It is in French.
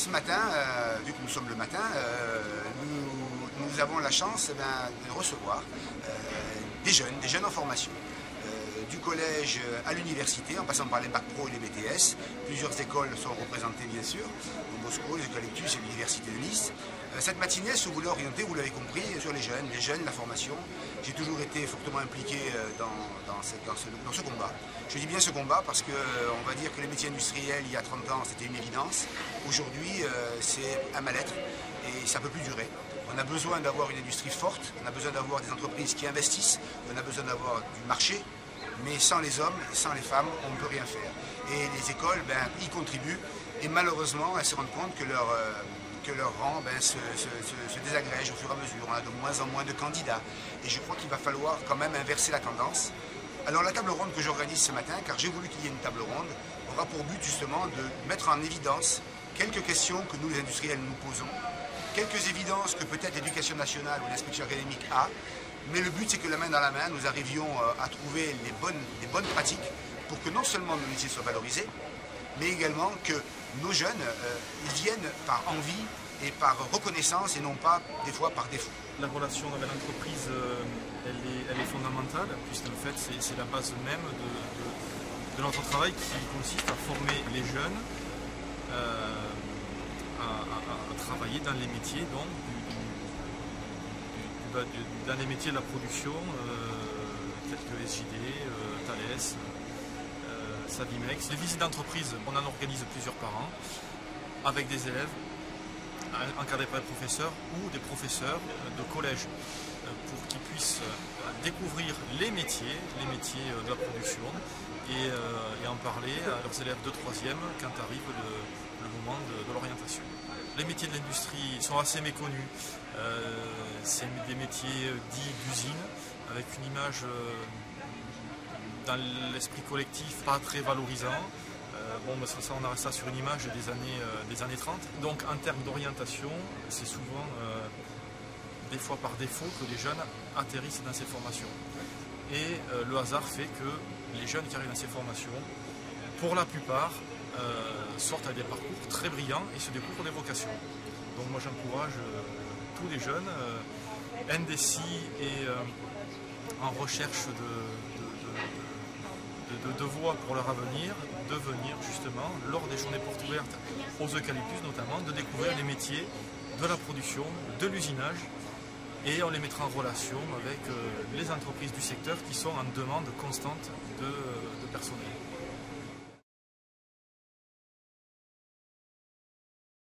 ce matin, vu que nous sommes le matin, nous avons la chance de recevoir des jeunes en formation. Du collège à l'université, en passant par les bacs pro et les BTS. Plusieurs écoles sont représentées bien sûr, Don Bosco, les Eucalyptus et l'université de Nice. Cette matinée se voulait orienter, vous l'avez compris, sur les jeunes, la formation. J'ai toujours été fortement impliqué dans ce combat. Je dis bien ce combat parce qu'on va dire que les métiers industriels, il y a 30 ans, c'était une évidence. Aujourd'hui, c'est un mal-être et ça ne peut plus durer. On a besoin d'avoir une industrie forte, on a besoin d'avoir des entreprises qui investissent, on a besoin d'avoir du marché. Mais sans les hommes, sans les femmes, on ne peut rien faire. Et les écoles y contribuent. Et malheureusement, elles se rendent compte que leur rang se désagrège au fur et à mesure. On a de moins en moins de candidats. Et je crois qu'il va falloir quand même inverser la tendance. Alors la table ronde que j'organise ce matin, car j'ai voulu qu'il y ait une table ronde, aura pour but justement de mettre en évidence quelques questions que nous les industriels nous posons, quelques évidences que peut-être l'éducation nationale ou l'inspection académique a. Mais le but, c'est que la main dans la main, nous arrivions à trouver les bonnes pratiques pour que non seulement nos métiers soient valorisés, mais également que nos jeunes ils viennent par envie et par reconnaissance et non pas des fois par défaut. La relation avec l'entreprise, elle est fondamentale, puisqu'en fait, c'est la base même de notre travail qui consiste à former les jeunes à travailler dans les métiers donc, dans les métiers de la production, tels que SJD, Thales, Savimex. Les visites d'entreprise, on en organise plusieurs par an, avec des élèves, encadrés par des professeurs ou des professeurs de collège, pour qu'ils puissent découvrir les métiers de la production et en parler à leurs élèves de 3e quand arrive le moment de l'orientation. Les métiers de l'industrie sont assez méconnus. C'est des métiers dits d'usine, avec une image dans l'esprit collectif pas très valorisant. Ça, on arrête ça sur une image des années 30. Donc en termes d'orientation, c'est souvent des fois par défaut que les jeunes atterrissent dans ces formations. Et le hasard fait que les jeunes qui arrivent dans ces formations, pour la plupart, sortent à des parcours très brillants et se découvrent des vocations. Donc moi j'encourage tous les jeunes, indécis et en recherche de voies pour leur avenir, de venir justement, lors des journées portes ouvertes aux Eucalyptus notamment, de découvrir les métiers de la production, de l'usinage, et on les mettra en relation avec les entreprises du secteur qui sont en demande constante de personnel.